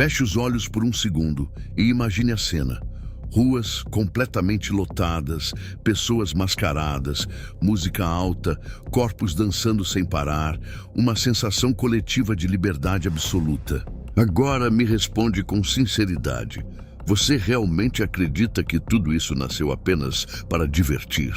Feche os olhos por um segundo e imagine a cena. Ruas completamente lotadas, pessoas mascaradas, música alta, corpos dançando sem parar, uma sensação coletiva de liberdade absoluta. Agora me responde com sinceridade. Você realmente acredita que tudo isso nasceu apenas para divertir?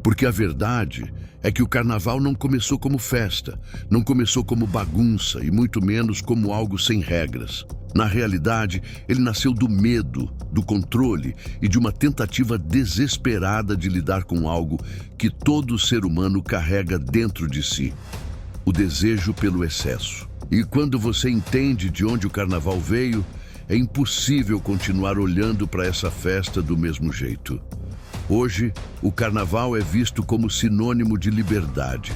Porque a verdade é que o carnaval não começou como festa, não começou como bagunça e muito menos como algo sem regras. Na realidade, ele nasceu do medo, do controle e de uma tentativa desesperada de lidar com algo que todo ser humano carrega dentro de si: o desejo pelo excesso. E quando você entende de onde o carnaval veio, é impossível continuar olhando para essa festa do mesmo jeito. Hoje, o carnaval é visto como sinônimo de liberdade,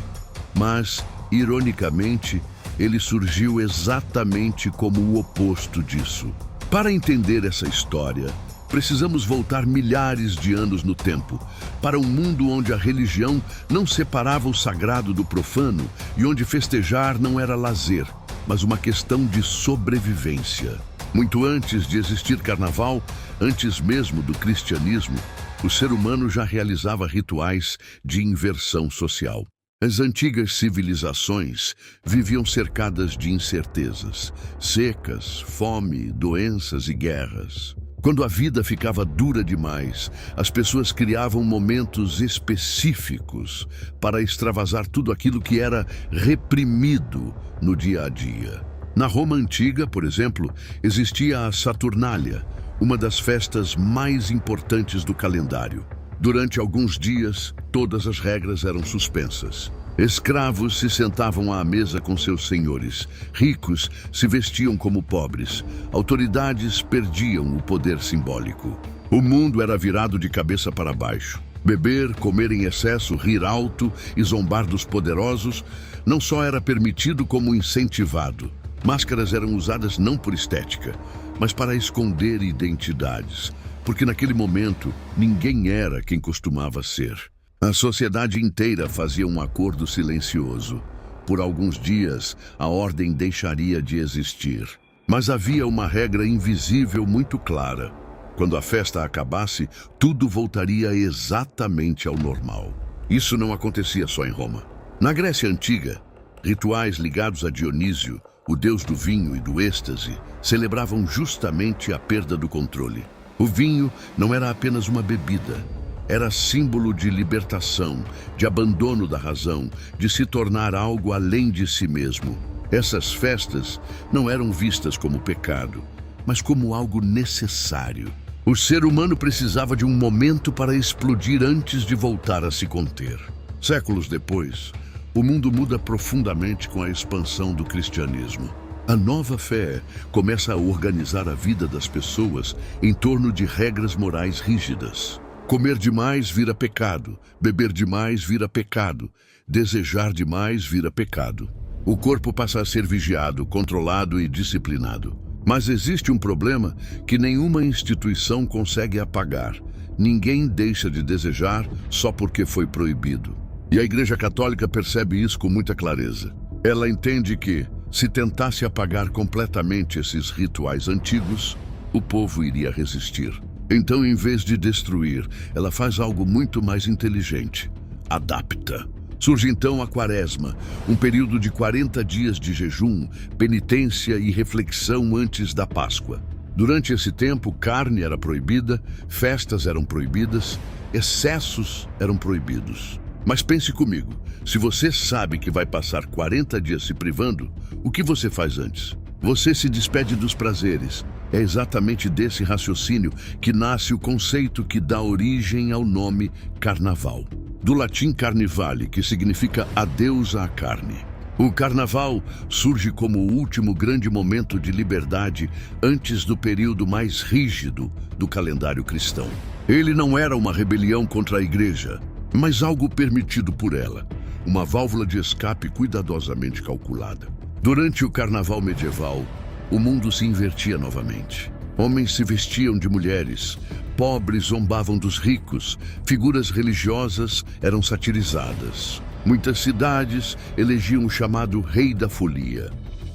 mas, ironicamente, ele surgiu exatamente como o oposto disso. Para entender essa história, precisamos voltar milhares de anos no tempo, para um mundo onde a religião não separava o sagrado do profano e onde festejar não era lazer, mas uma questão de sobrevivência. Muito antes de existir carnaval, antes mesmo do cristianismo, o ser humano já realizava rituais de inversão social. As antigas civilizações viviam cercadas de incertezas, secas, fome, doenças e guerras. Quando a vida ficava dura demais, as pessoas criavam momentos específicos para extravasar tudo aquilo que era reprimido no dia a dia. Na Roma antiga, por exemplo, existia a Saturnália, uma das festas mais importantes do calendário. Durante alguns dias, todas as regras eram suspensas. Escravos se sentavam à mesa com seus senhores. Ricos se vestiam como pobres. Autoridades perdiam o poder simbólico. O mundo era virado de cabeça para baixo. Beber, comer em excesso, rir alto e zombar dos poderosos não só era permitido como incentivado. Máscaras eram usadas não por estética, mas para esconder identidades, porque naquele momento ninguém era quem costumava ser. A sociedade inteira fazia um acordo silencioso. Por alguns dias, a ordem deixaria de existir. Mas havia uma regra invisível muito clara. Quando a festa acabasse, tudo voltaria exatamente ao normal. Isso não acontecia só em Roma. Na Grécia Antiga, rituais ligados a Dionísio, o deus do vinho e do êxtase, celebravam justamente a perda do controle. O vinho não era apenas uma bebida. Era símbolo de libertação, de abandono da razão, de se tornar algo além de si mesmo. Essas festas não eram vistas como pecado, mas como algo necessário. O ser humano precisava de um momento para explodir antes de voltar a se conter. Séculos depois, o mundo muda profundamente com a expansão do cristianismo. A nova fé começa a organizar a vida das pessoas em torno de regras morais rígidas. Comer demais vira pecado, beber demais vira pecado, desejar demais vira pecado. O corpo passa a ser vigiado, controlado e disciplinado. Mas existe um problema que nenhuma instituição consegue apagar. Ninguém deixa de desejar só porque foi proibido. E a Igreja Católica percebe isso com muita clareza. Ela entende que, se tentasse apagar completamente esses rituais antigos, o povo iria resistir. Então, em vez de destruir, ela faz algo muito mais inteligente: adapta. Surge então a Quaresma, um período de 40 dias de jejum, penitência e reflexão antes da Páscoa. Durante esse tempo, carne era proibida, festas eram proibidas, excessos eram proibidos. Mas pense comigo, se você sabe que vai passar 40 dias se privando, o que você faz antes? Você se despede dos prazeres. É exatamente desse raciocínio que nasce o conceito que dá origem ao nome carnaval. Do latim carnivale, que significa adeus à carne. O carnaval surge como o último grande momento de liberdade antes do período mais rígido do calendário cristão. Ele não era uma rebelião contra a igreja, mas algo permitido por ela, uma válvula de escape cuidadosamente calculada. Durante o carnaval medieval, o mundo se invertia novamente. Homens se vestiam de mulheres, pobres zombavam dos ricos, figuras religiosas eram satirizadas. Muitas cidades elegiam o chamado Rei da Folia.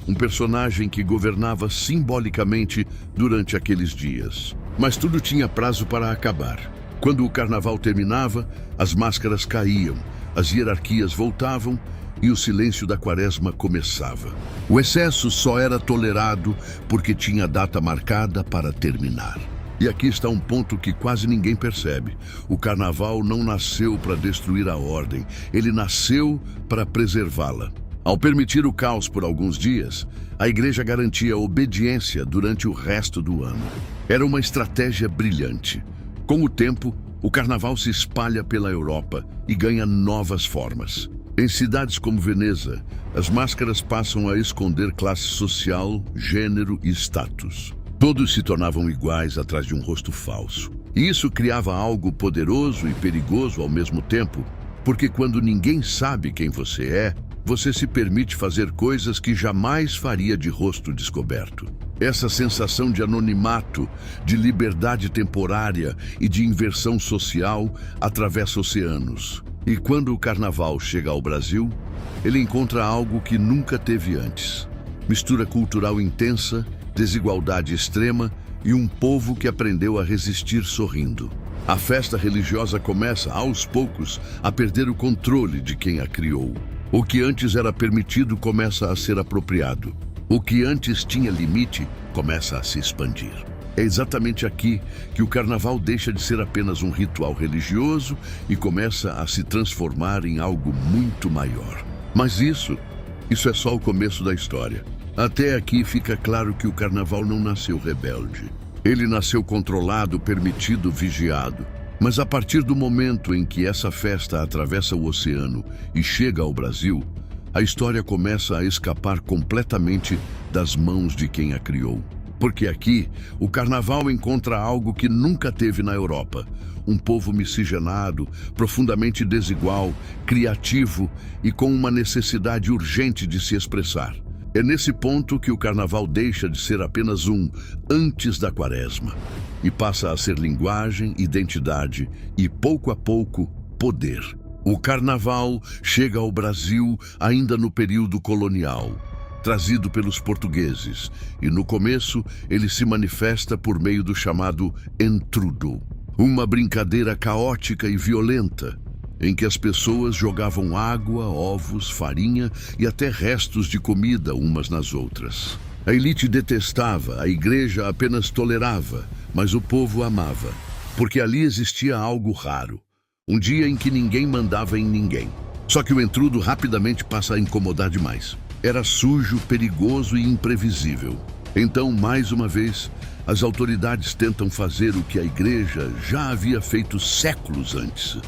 um personagem que governava simbolicamente durante aqueles dias. Mas tudo tinha prazo para acabar. Quando o carnaval terminava, as máscaras caíam, as hierarquias voltavam e o silêncio da quaresma começava. O excesso só era tolerado porque tinha data marcada para terminar. E aqui está um ponto que quase ninguém percebe. O carnaval não nasceu para destruir a ordem, ele nasceu para preservá-la. Ao permitir o caos por alguns dias, a igreja garantia obediência durante o resto do ano. Era uma estratégia brilhante. Com o tempo, o carnaval se espalha pela Europa e ganha novas formas. Em cidades como Veneza, as máscaras passam a esconder classe social, gênero e status. Todos se tornavam iguais atrás de um rosto falso. E isso criava algo poderoso e perigoso ao mesmo tempo, porque quando ninguém sabe quem você é, você se permite fazer coisas que jamais faria de rosto descoberto. Essa sensação de anonimato, de liberdade temporária e de inversão social atravessa oceanos. E quando o carnaval chega ao Brasil, ele encontra algo que nunca teve antes. Mistura cultural intensa, desigualdade extrema e um povo que aprendeu a resistir sorrindo. A festa religiosa começa, aos poucos, a perder o controle de quem a criou. O que antes era permitido começa a ser apropriado. O que antes tinha limite começa a se expandir. É exatamente aqui que o carnaval deixa de ser apenas um ritual religioso e começa a se transformar em algo muito maior. Mas isso é só o começo da história. Até aqui fica claro que o carnaval não nasceu rebelde. Ele nasceu controlado, permitido, vigiado. Mas a partir do momento em que essa festa atravessa o oceano e chega ao Brasil, a história começa a escapar completamente das mãos de quem a criou. Porque aqui, o carnaval encontra algo que nunca teve na Europa. Um povo miscigenado, profundamente desigual, criativo e com uma necessidade urgente de se expressar. É nesse ponto que o carnaval deixa de ser apenas um antes da quaresma e passa a ser linguagem, identidade e, pouco a pouco, poder. O carnaval chega ao Brasil ainda no período colonial, trazido pelos portugueses, e no começo ele se manifesta por meio do chamado entrudo, uma brincadeira caótica e violenta, em que as pessoas jogavam água, ovos, farinha e até restos de comida umas nas outras. A elite detestava, a igreja apenas tolerava, mas o povo amava, porque ali existia algo raro, um dia em que ninguém mandava em ninguém. Só que o entrudo rapidamente passa a incomodar demais. Era sujo, perigoso e imprevisível. Então, mais uma vez, as autoridades tentam fazer o que a igreja já havia feito séculos antes: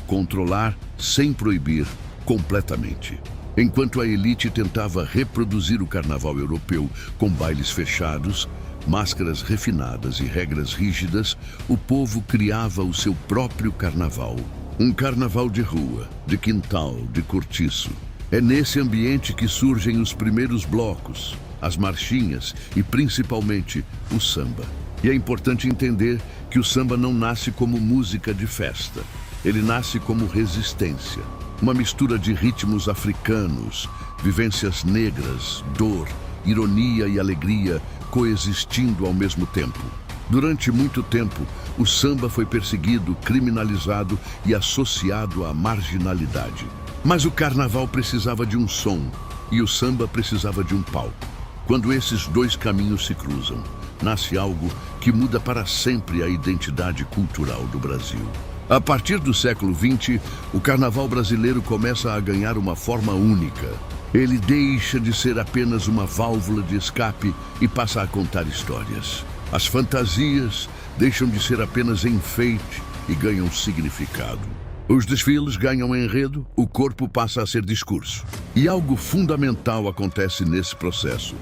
controlar sem proibir completamente. Enquanto a elite tentava reproduzir o carnaval europeu com bailes fechados, máscaras refinadas e regras rígidas, o povo criava o seu próprio carnaval. Um carnaval de rua, de quintal, de cortiço. É nesse ambiente que surgem os primeiros blocos, as marchinhas e, principalmente, o samba. E é importante entender que o samba não nasce como música de festa. Ele nasce como resistência. Uma mistura de ritmos africanos, vivências negras, dor, ironia e alegria coexistindo ao mesmo tempo. Durante muito tempo, o samba foi perseguido, criminalizado e associado à marginalidade. Mas o carnaval precisava de um som e o samba precisava de um palco. Quando esses dois caminhos se cruzam, nasce algo que muda para sempre a identidade cultural do Brasil. A partir do século XX, o carnaval brasileiro começa a ganhar uma forma única. Ele deixa de ser apenas uma válvula de escape e passa a contar histórias. As fantasias deixam de ser apenas enfeite e ganham significado. Os desfiles ganham enredo, o corpo passa a ser discurso. E algo fundamental acontece nesse processo.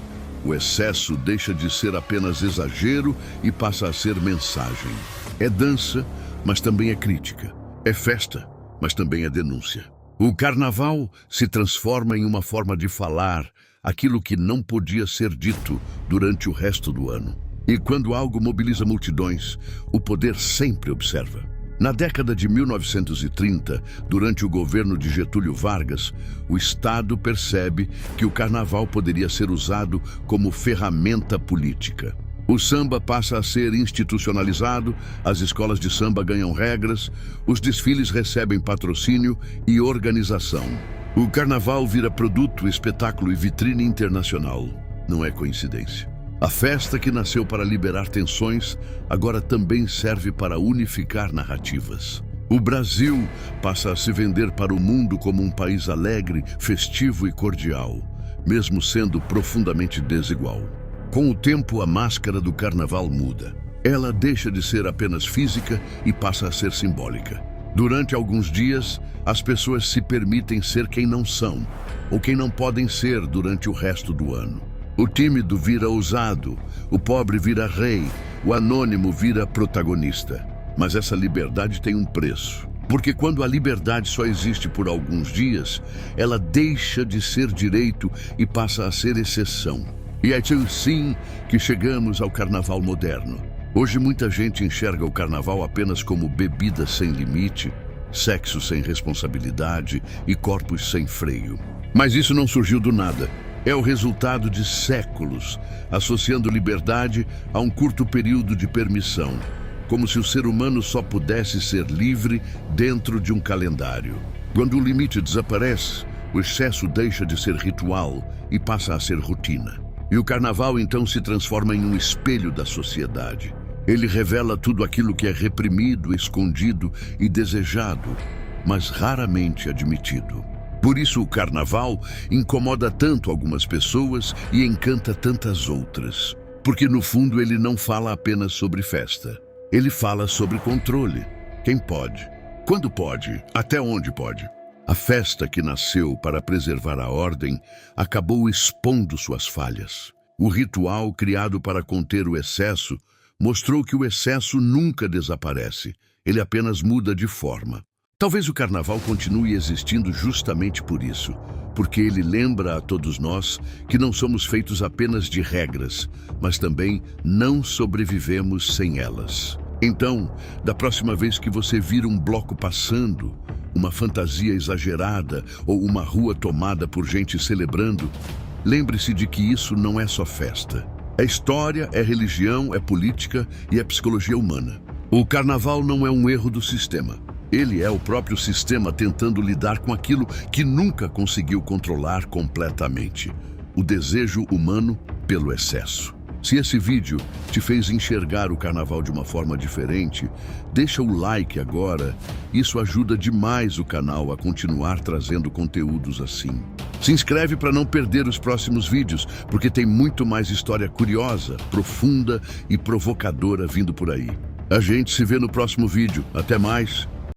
O excesso deixa de ser apenas exagero e passa a ser mensagem. É dança, mas também é crítica. É festa, mas também é denúncia. O carnaval se transforma em uma forma de falar aquilo que não podia ser dito durante o resto do ano. E quando algo mobiliza multidões, o poder sempre observa. Na década de 1930, durante o governo de Getúlio Vargas, o Estado percebe que o carnaval poderia ser usado como ferramenta política. O samba passa a ser institucionalizado, as escolas de samba ganham regras, os desfiles recebem patrocínio e organização. O carnaval vira produto, espetáculo e vitrine internacional. Não é coincidência. A festa que nasceu para liberar tensões, agora também serve para unificar narrativas. O Brasil passa a se vender para o mundo como um país alegre, festivo e cordial, mesmo sendo profundamente desigual. Com o tempo, a máscara do carnaval muda. Ela deixa de ser apenas física e passa a ser simbólica. Durante alguns dias, as pessoas se permitem ser quem não são, ou quem não podem ser durante o resto do ano. O tímido vira ousado, o pobre vira rei, o anônimo vira protagonista. Mas essa liberdade tem um preço. Porque quando a liberdade só existe por alguns dias, ela deixa de ser direito e passa a ser exceção. E é assim que chegamos ao carnaval moderno. Hoje muita gente enxerga o carnaval apenas como bebida sem limite, sexo sem responsabilidade e corpos sem freio. Mas isso não surgiu do nada. É o resultado de séculos, associando liberdade a um curto período de permissão, como se o ser humano só pudesse ser livre dentro de um calendário. Quando o limite desaparece, o excesso deixa de ser ritual e passa a ser rotina. E o carnaval então se transforma em um espelho da sociedade. Ele revela tudo aquilo que é reprimido, escondido e desejado, mas raramente admitido. Por isso o carnaval incomoda tanto algumas pessoas e encanta tantas outras. Porque no fundo ele não fala apenas sobre festa. Ele fala sobre controle. Quem pode? Quando pode? Até onde pode? A festa que nasceu para preservar a ordem acabou expondo suas falhas. O ritual criado para conter o excesso mostrou que o excesso nunca desaparece. Ele apenas muda de forma. Talvez o carnaval continue existindo justamente por isso, porque ele lembra a todos nós que não somos feitos apenas de regras, mas também não sobrevivemos sem elas. Então, da próxima vez que você vir um bloco passando, uma fantasia exagerada ou uma rua tomada por gente celebrando, lembre-se de que isso não é só festa. É história, é religião, é política e é psicologia humana. O carnaval não é um erro do sistema. Ele é o próprio sistema tentando lidar com aquilo que nunca conseguiu controlar completamente: o desejo humano pelo excesso. Se esse vídeo te fez enxergar o carnaval de uma forma diferente, deixa o like agora. Isso ajuda demais o canal a continuar trazendo conteúdos assim. Se inscreve para não perder os próximos vídeos, porque tem muito mais história curiosa, profunda e provocadora vindo por aí. A gente se vê no próximo vídeo. Até mais!